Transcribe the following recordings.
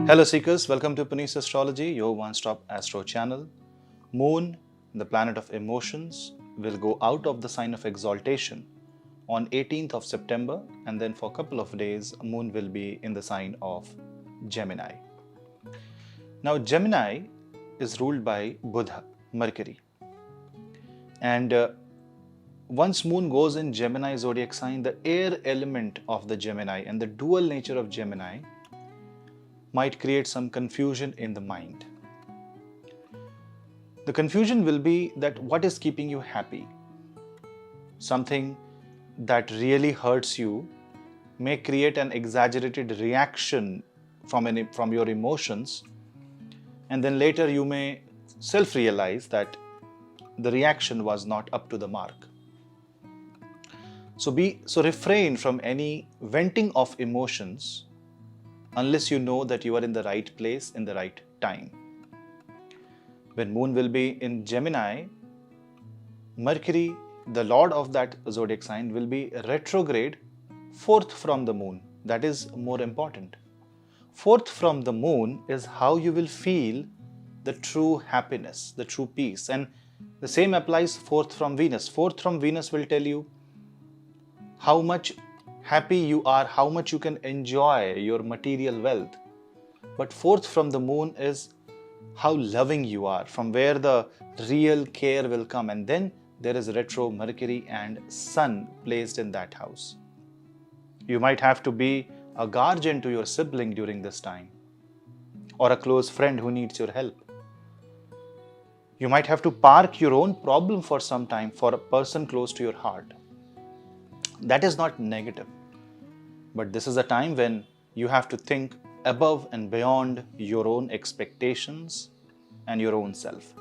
Hello seekers, welcome to Punneit Astrology, your one-stop astro channel. Moon, the planet of emotions, will go out of the sign of exaltation on 18th of September, and then for a couple of days, Moon will be in the sign of Gemini. Now Gemini is ruled by Buddha, Mercury. And once Moon goes in Gemini zodiac sign, the air element of the Gemini and the dual nature of Gemini might create some confusion in the mind. The confusion will be that what is keeping you happy? Something that really hurts you may create an exaggerated reaction from your emotions, and then later you may self-realize that the reaction was not up to the mark. So refrain from any venting of emotions unless you know that you are in the right place in the right time. When Moon will be in Gemini, Mercury, the lord of that zodiac sign, will be retrograde fourth from the Moon. That is more important. Fourth from the Moon is how you will feel the true happiness, the true peace. And the same applies fourth from Venus. Fourth from Venus will tell you how much happy you are, how much you can enjoy your material wealth. But fourth from the Moon is how loving you are, from where the real care will come. And then there is retro Mercury and Sun placed in that house. You might have to be a guardian to your sibling during this time, or a close friend who needs your help. You might have to park your own problem for some time for a person close to your heart. That is not negative, but this is a time when you have to think above and beyond your own expectations and your own self.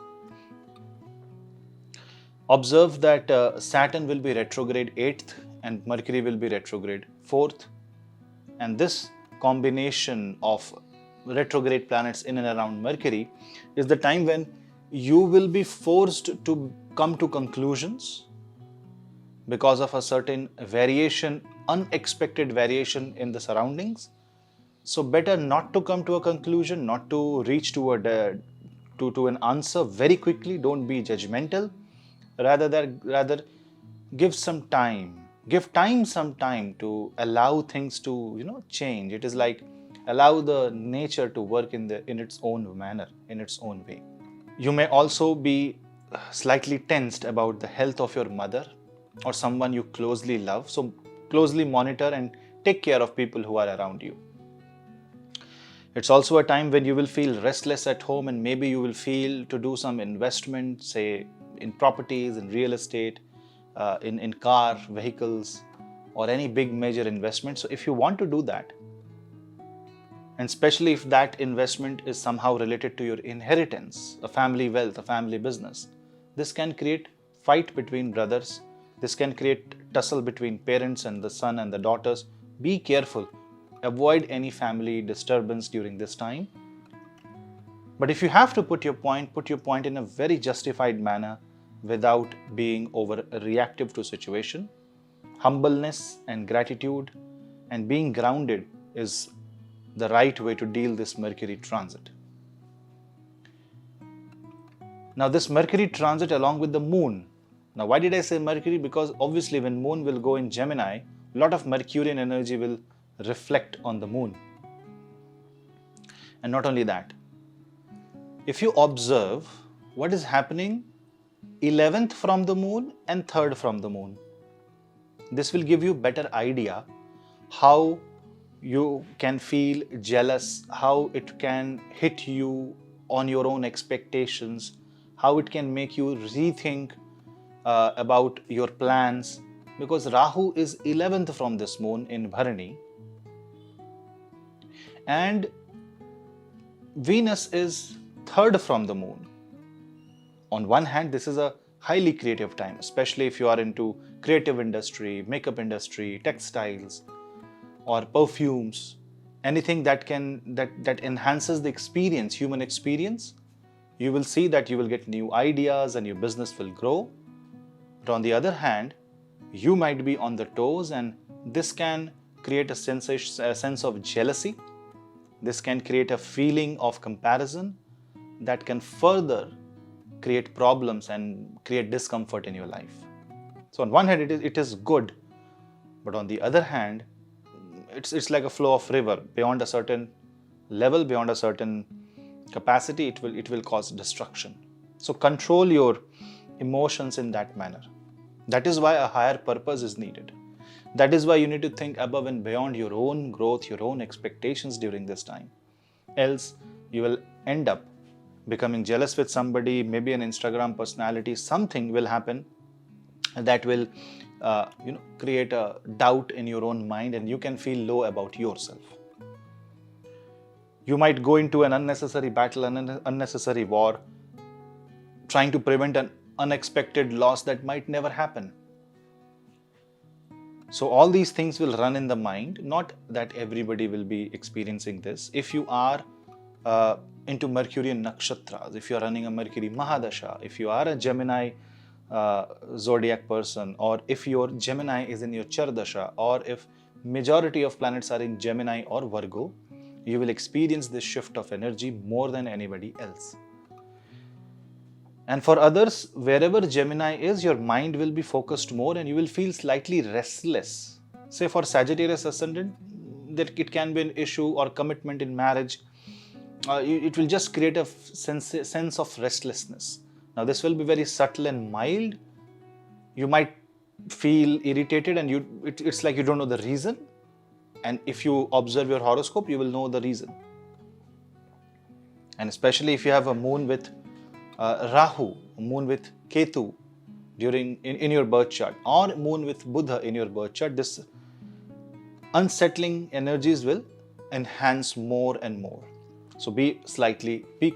Observe that Saturn will be retrograde 8th and Mercury will be retrograde 4th, and this combination of retrograde planets in and around Mercury is the time when you will be forced to come to conclusions because of a certain variation, unexpected variation in the surroundings. So better not to come to a conclusion, not to reach to an answer very quickly. Don't be judgmental. Rather give some time. Give time some time to allow things to change. It is like allow the nature to work in its own manner, in its own way. You may also be slightly tensed about the health of your mother or someone you closely love. So closely monitor and take care of people who are around you. It's also a time when you will feel restless at home, and maybe you will feel to do some investment, say in properties, in real estate, in car, vehicles, or any big major investment. So if you want to do that, and especially if that investment is somehow related to your inheritance, a family wealth, a family business, this can create fight between brothers. This can create tussle between parents and the son and the daughters. Be careful. Avoid any family disturbance during this time. But if you have to put your point in a very justified manner without being overreactive to situation. Humbleness and gratitude and being grounded is the right way to deal this Mercury transit. Now this Mercury transit along with the Moon. Now why did I say Mercury? Because obviously when Moon will go in Gemini, a lot of Mercurian energy will reflect on the Moon. And not only that, if you observe what is happening 11th from the Moon and 3rd from the Moon, this will give you better idea how you can feel jealous, how it can hit you on your own expectations, how it can make you rethink about your plans, because Rahu is 11th from this Moon in Bharani and Venus is 3rd from the Moon. On one hand, this is a highly creative time, especially if you are into creative industry, makeup industry, textiles, or perfumes, anything that enhances the experience, human experience. You will see that you will get new ideas and your business will grow. But on the other hand, you might be on the toes, and this can create a sense of jealousy This can create a feeling of comparison that can further create problems and create discomfort in your life. So on one hand, it is good, but on the other hand, it's like a flow of river. Beyond a certain level, beyond a certain capacity, it will cause destruction. So control your emotions in that manner. That is why a higher purpose is needed. That is why you need to think above and beyond your own growth, your own expectations during this time. Else, you will end up becoming jealous with somebody, maybe an Instagram personality. Something will happen that will create a doubt in your own mind, and you can feel low about yourself. You might go into an unnecessary battle, an unnecessary war, trying to prevent an unexpected loss that might never happen. So all these things will run in the mind. Not that everybody will be experiencing this. If you are into Mercurian nakshatras, if you are running a Mercury Mahadasha, if you are a Gemini zodiac person, or if your Gemini is in your Chardasha, or if majority of planets are in Gemini or Virgo, you will experience this shift of energy more than anybody else. And for others, wherever Gemini is, your mind will be focused more and you will feel slightly restless. Say for Sagittarius ascendant, that it can be an issue or commitment in marriage. It will just create a sense of restlessness. Now this will be very subtle and mild. You might feel irritated and it's like you don't know the reason. And if you observe your horoscope, you will know the reason. And especially if you have a moon with Rahu, moon with Ketu in your birth chart, or moon with Buddha in your birth chart, this unsettling energies will enhance more and more. So be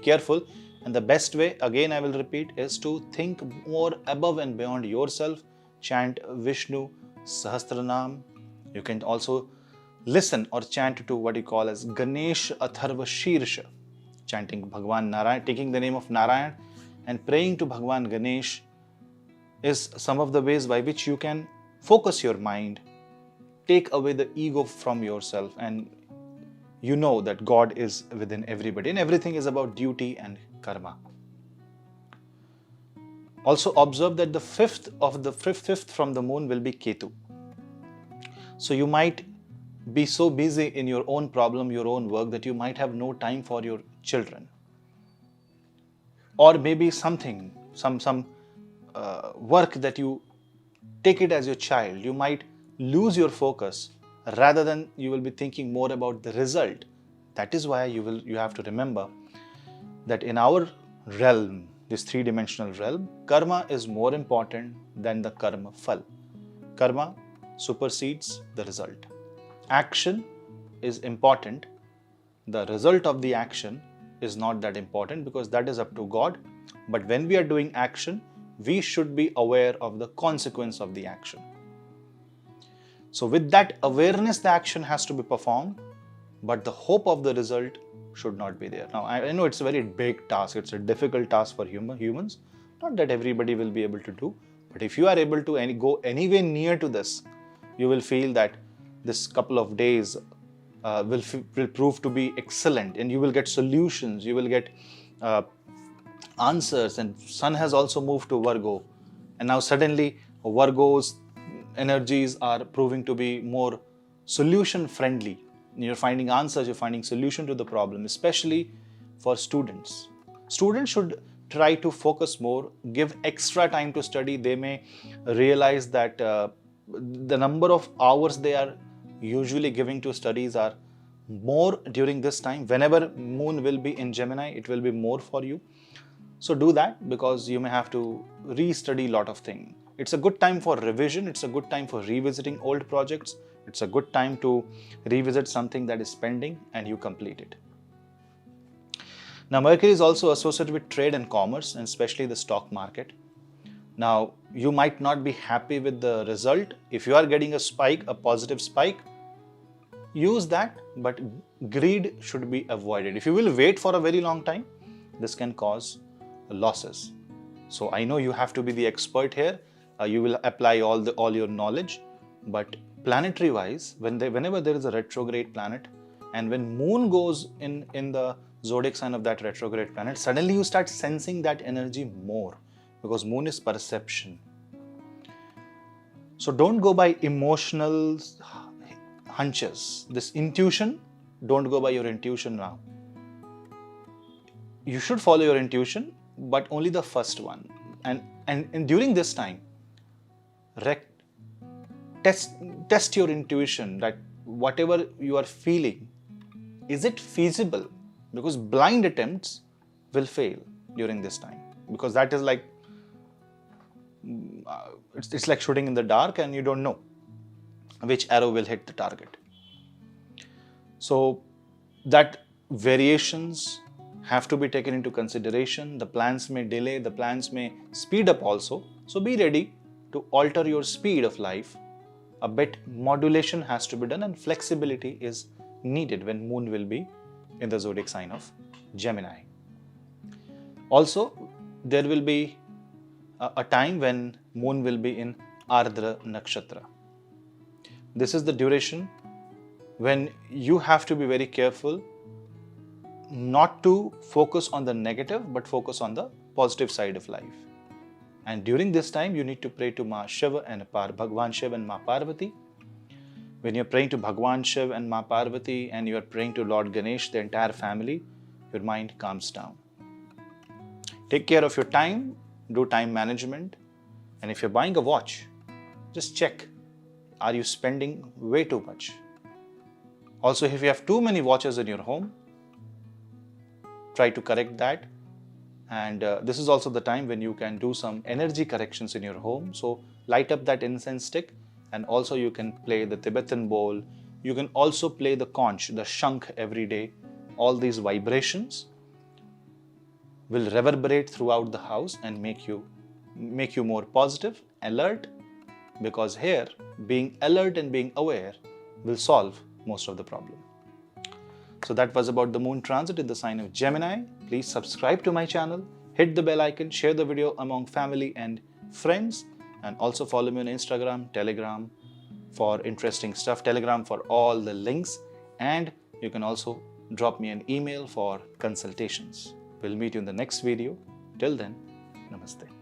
careful. And the best way, again I will repeat, is to think more above and beyond yourself. Chant Vishnu Sahasranam. You can also listen or chant to what you call as Ganesh Atharva Shirsha, chanting Bhagwan Narayan, taking the name of Narayan and praying to Bhagwan Ganesh is some of the ways by which you can focus your mind, take away the ego from yourself, and you know that God is within everybody and everything is about duty and karma. Also observe that the fifth from the moon will be Ketu. So you might be so busy in your own problem, your own work, that you might have no time for your children. Or maybe some work that you take it as your child, you might lose your focus rather than you will be thinking more about the result. That is why you have to remember that in our realm, this three-dimensional realm, karma is more important than the karma phal. Karma supersedes the result. Action is important. The result of the action is not that important because that is up to God. But when we are doing action, we should be aware of the consequence of the action. So with that awareness, the action has to be performed, but the hope of the result should not be there. Now, I know it's a very big task. It's a difficult task for humans. Not that everybody will be able to do, but if you are able to go anywhere near to this, you will feel that this couple of days will prove to be excellent, and you will get solutions, you will get answers. And Sun has also moved to Virgo, and now suddenly Virgo's energies are proving to be more solution friendly. You're finding answers, you're finding solution to the problem, especially for students. Students should try to focus more, give extra time to study. They may realize that the number of hours they are usually giving to studies are more during this time. Whenever moon will be in Gemini, it will be more for you. So do that, because you may have to re-study a lot of things. It's a good time for revision. It's a good time for revisiting old projects. It's a good time to revisit something that is pending and you complete it. Now, Mercury is also associated with trade and commerce, and especially the stock market. Now, you might not be happy with the result. If you are getting a spike, a positive spike, use that, but greed should be avoided. If you will wait for a very long time, this can cause losses. So I know you have to be the expert here. You will apply all your knowledge, but planetary wise, whenever there is a retrograde planet, And when moon goes in the zodiac sign of that retrograde planet, suddenly you start sensing that energy more, because moon is perception. So don't go by emotional hunches. This intuition, don't go by your intuition now. You should follow your intuition, but only the first one. And during this time, test your intuition, that whatever you are feeling, is it feasible? Because blind attempts will fail during this time, because that is like it's like shooting in the dark and you don't know which arrow will hit the target. So that variations have to be taken into consideration. The plans may delay, the plans may speed up also. So be ready to alter your speed of life. A bit modulation has to be done, and flexibility is needed when moon will be in the zodiac sign of Gemini. Also, there will be a time when moon will be in Ardra Nakshatra. This is the duration when you have to be very careful not to focus on the negative, but focus on the positive side of life. And during this time, you need to pray to Ma Shiva and Bhagwan Shiva and Ma Parvati. When you're praying to Bhagwan Shiva and Ma Parvati and you're praying to Lord Ganesh, the entire family, your mind calms down. Take care of your time, do time management. And if you're buying a watch, just check, are you spending way too much? Also, if you have too many watches in your home, try to correct that. And this is also the time when you can do some energy corrections in your home. So light up that incense stick, and also you can play the Tibetan bowl. You can also play the conch, the shankh every day. All these vibrations will reverberate throughout the house and make you more positive, alert, because here being alert and being aware will solve most of the problem. So that was about the moon transit in the sign of Gemini. Please subscribe to my channel, hit the bell icon, share the video among family and friends, and also follow me on Instagram, Telegram for interesting stuff, Telegram for all the links, and you can also drop me an email for consultations. We'll meet you in the next video. Till then, namaste.